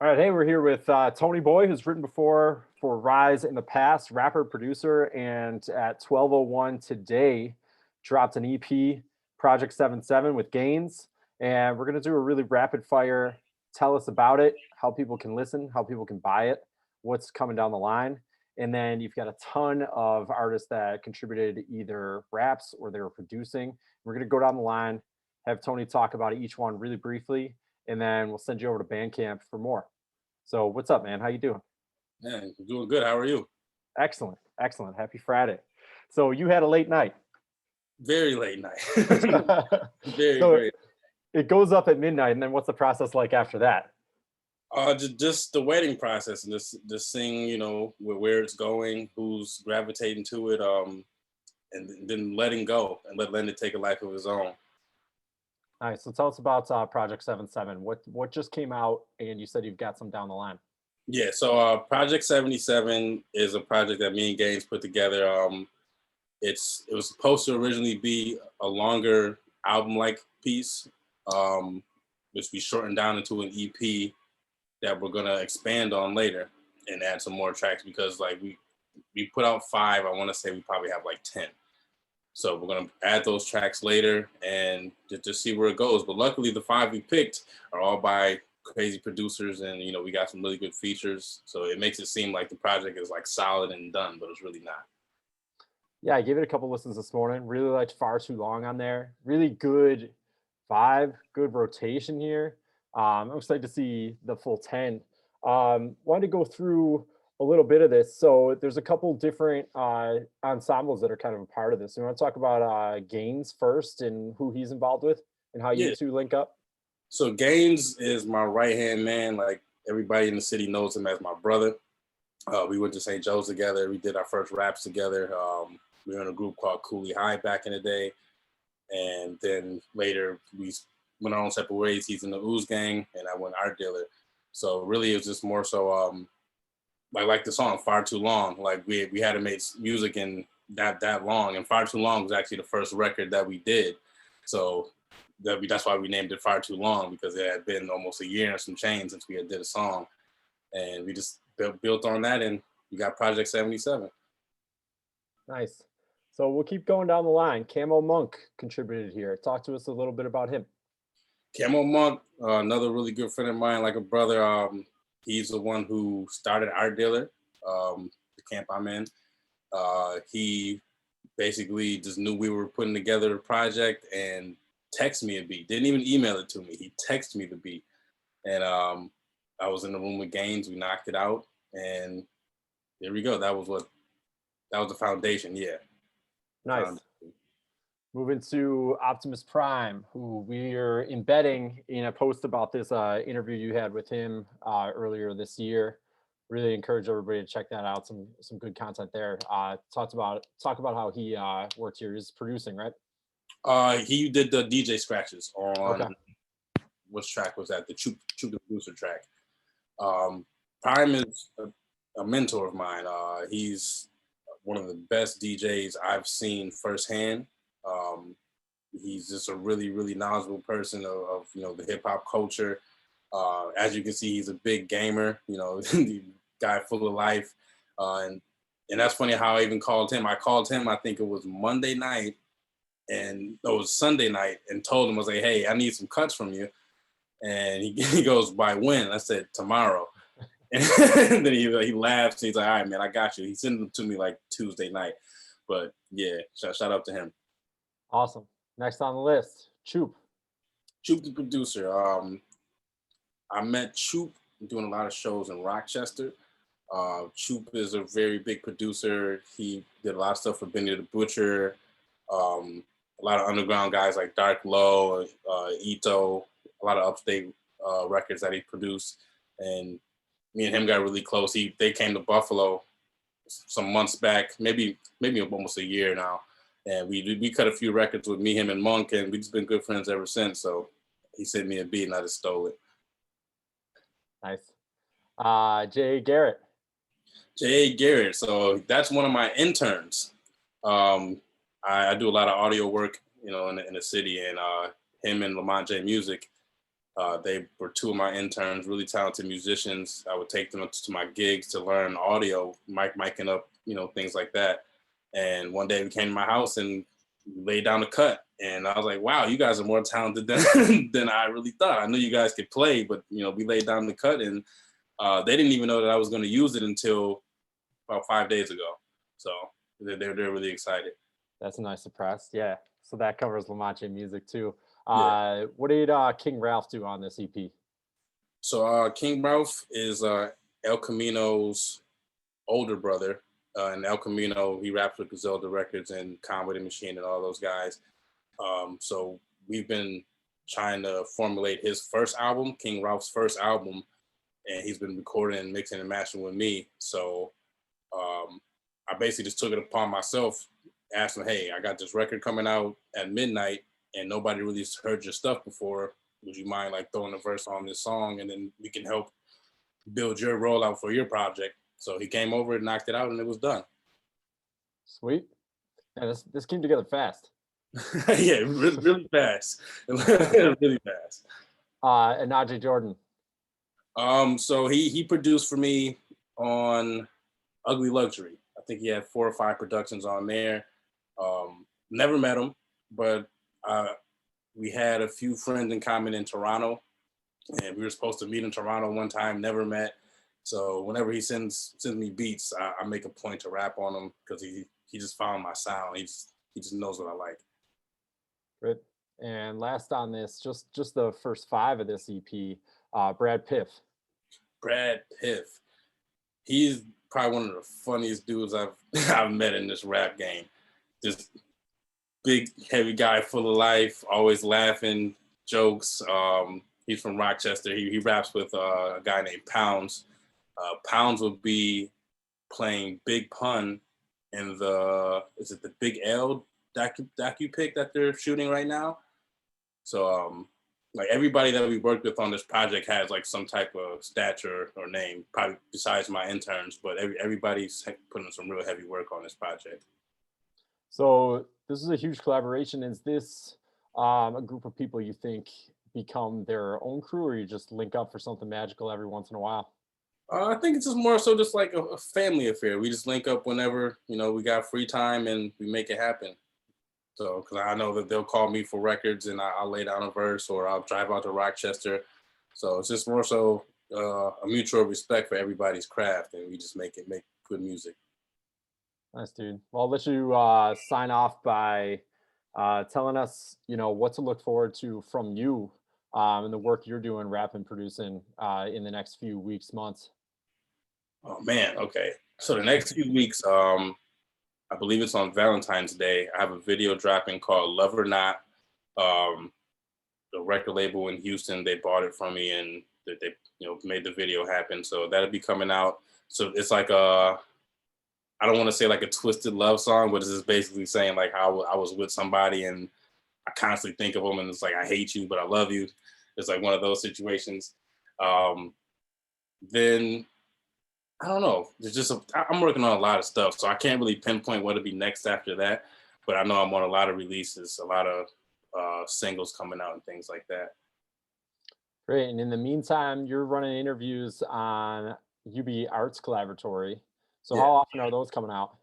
All right, hey, we're here with Toney Boi, who's written before for Rise in the past, rapper, producer, and at 12:01 today, dropped an EP, Project 77 with Gaines, and we're gonna do a really rapid fire. Tell us about it, how people can listen, how people can buy it, what's coming down the line, and then you've got a ton of artists that contributed either raps or they were producing. We're gonna go down the line, have Tony talk about each one really briefly, and then we'll send you over to Bandcamp for more. So what's up, man? How you doing? Man, I'm doing good. How are you? Excellent, excellent. Happy Friday. So you had a late night. Very late night. Very, So very. it goes up at midnight, and then what's the process like after that? Just the wedding process and just seeing, where it's going, who's gravitating to it, and then letting go and letting it take a life of its own. Nice. So tell us about Project 77. What just came out, and you said you've got some down the line. Yeah, so Project 77 is a project that me and Gaines put together. It was supposed to originally be a longer album-like piece, which we shortened down into an EP that we're gonna expand on later and add some more tracks because like we put out 5. I want to say we probably have like 10. So we're gonna add those tracks later and just see where it goes. But luckily, the 5 we picked are all by crazy producers, and we got some really good features. So it makes it seem like the project is like solid and done, but it's really not. Yeah, I gave it a couple listens this morning. Really liked Far Too Long on there. Really good vibe, good rotation here. I'm excited to see the full 10. Wanted to go through a little bit of this. So there's a couple different ensembles that are kind of a part of this. You want to talk about Gaines first and who he's involved with and how you Yeah. two link up? So Gaines is my right-hand man. Like everybody in the city knows him as my brother. We went to St. Joe's together. We did our first raps together. We were in a group called Cooley High back in the day. And then later we went our own separate ways. He's in the Ooze Gang and I went art dealer. So really it was just more so like the song Far Too Long. Like we hadn't made music in that long, and Far Too Long was actually the first record that we did. So that's why we named it Far Too Long, because it had been almost a year and some change since we had did a song. And we just built on that, and we got Project 77. Nice. So we'll keep going down the line. Camo Monk contributed here. Talk to us a little bit about him. Camo Monk, another really good friend of mine, like a brother. He's the one who started Art Dealer, the camp I'm in. He basically just knew we were putting together a project and texted me a beat. Didn't even email it to me. He texted me the beat. And I was in the room with Gaines. We knocked it out. And there we go. That was the foundation. Yeah. Nice. Moving to Optimus Prime, who we are embedding in a post about this interview you had with him earlier this year. Really encourage everybody to check that out. Some good content there. Talk about how he works here. He's producing, right? He did the DJ scratches on Okay. Which track was that? The Chup the Proder track. Prime is a mentor of mine. He's one of the best DJs I've seen firsthand. He's just a really, really knowledgeable person of the hip hop culture. As you can see, he's a big gamer. Guy full of life. And that's funny how I even called him. I called him. I think it was Monday night, and it was Sunday night, and told him, I was like, "Hey, I need some cuts from you." And he goes, "By when?" I said, "Tomorrow." And then he laughs. And he's like, "All right, man, I got you." He sent them to me like Tuesday night. But yeah, shout out to him. Awesome. Next on the list, Chup. Chup the producer. I met Chup doing a lot of shows in Rochester. Chup is a very big producer. He did a lot of stuff for Benny the Butcher. A lot of underground guys like Dark Low, Ito, a lot of upstate records that he produced. And me and him got really close. They came to Buffalo some months back, maybe almost a year now. And we cut a few records with me, him, and Monk, and we've just been good friends ever since. So he sent me a beat and I just stole it. Nice. Garrett. Garrett. So that's one of my interns. I do a lot of audio work, in the city, and him and Lamont J Musiq, They were two of my interns, really talented musicians. I would take them to my gigs to learn audio, micing up, things like that. And one day we came to my house and laid down the cut. And I was like, wow, you guys are more talented than than I really thought. I knew you guys could play, but we laid down the cut, and they didn't even know that I was going to use it until about 5 days ago. So they're really excited. That's a nice surprise. Yeah. So that covers Lamont J Musiq too. Yeah. What did King Ralph do on this EP? So King Ralph is El Camino's older brother. And El Camino, he raps with Griselda Records and Comedy Machine and all those guys. So we've been trying to formulate his first album, King Ralph's first album, and he's been recording and mixing and mastering with me. So I basically just took it upon myself, asked him, hey, I got this record coming out at midnight and nobody really heard your stuff before. Would you mind like throwing a verse on this song, and then we can help build your rollout for your project? So he came over and knocked it out, and it was done. Sweet. Yeah, this came together fast. Yeah, really fast. Really fast. Onaje Jordan. So he produced for me on Ugly Luxury. I think he had 4 or 5 productions on there. Never met him, but we had a few friends in common in Toronto, and we were supposed to meet in Toronto one time, never met. So whenever he sends me beats, I make a point to rap on them because he just found my sound. He just knows what I like. Great. And last on this, just the first 5 of this EP, Brad Piff. Brad Piff. He's probably one of the funniest dudes I've met in this rap game. Just big, heavy guy, full of life, always laughing, jokes. He's from Rochester. He raps with a guy named Pounds. Pounds would be playing Big Pun in is it the Big L docu-pic that they're shooting right now? So like everybody that we worked with on this project has like some type of stature or name, probably besides my interns, but everybody's putting some real heavy work on this project. So this is a huge collaboration. Is this a group of people you think become their own crew, or you just link up for something magical every once in a while? I think it's just more so just like a family affair. We just link up whenever, we got free time and we make it happen. So, because I know that they'll call me for records and I'll lay down a verse, or I'll drive out to Rochester. So it's just more so a mutual respect for everybody's craft, and we just make good music. Nice, dude. Well, I'll let you sign off by telling us, what to look forward to from you and the work you're doing, rapping, producing in the next few weeks, months. Oh man, okay. So the next few weeks, I believe it's on Valentine's Day, I have a video dropping called Love or Not. The record label in Houston, they bought it from me, and they made the video happen. So that'll be coming out. So it's like I don't want to say like a twisted love song, but it's just basically saying like how I was with somebody and I constantly think of them, and it's like, I hate you, but I love you. It's like one of those situations. Then I don't know. I'm working on a lot of stuff, so I can't really pinpoint what'll be next after that. But I know I'm on a lot of releases, a lot of singles coming out and things like that. Great. And in the meantime, you're running interviews on UB Arts Collaboratory. So how often are those coming out?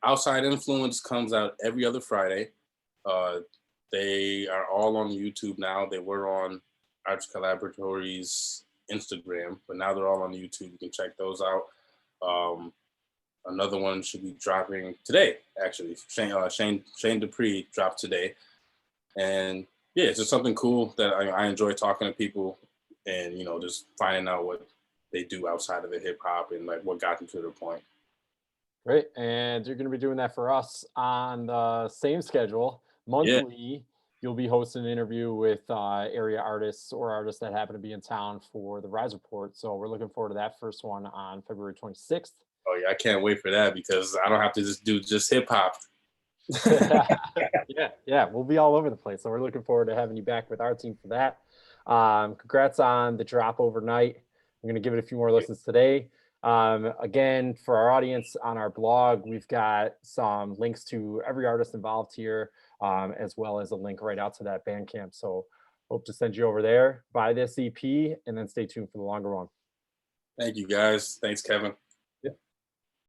Outside Influence comes out every other Friday. They are all on YouTube now. They were on Arts Collaboratory's Instagram, but now they're all on YouTube. You can check those out. Another one should be dropping today, actually. Shane Dupree dropped today. And yeah, it's just something cool that I enjoy talking to people and, just finding out what they do outside of the hip hop and like what got them to their point. Great. And you're going to be doing that for us on the same schedule. Monthly, yeah. You'll be hosting an interview with area artists or artists that happen to be in town for the Rise Report. So we're looking forward to that first one on February 26th. Oh yeah, I can't wait for that because I don't have to just do hip hop. Yeah, we'll be all over the place. So we're looking forward to having you back with our team for that. Congrats on the drop overnight. I'm going to give it a few more listens today. Again, for our audience on our blog, we've got some links to every artist involved here, as well as a link right out to that Bandcamp. So Hope to send you over there, buy this EP, and then stay tuned for the longer one. Thank you, guys. Thanks, Kevin.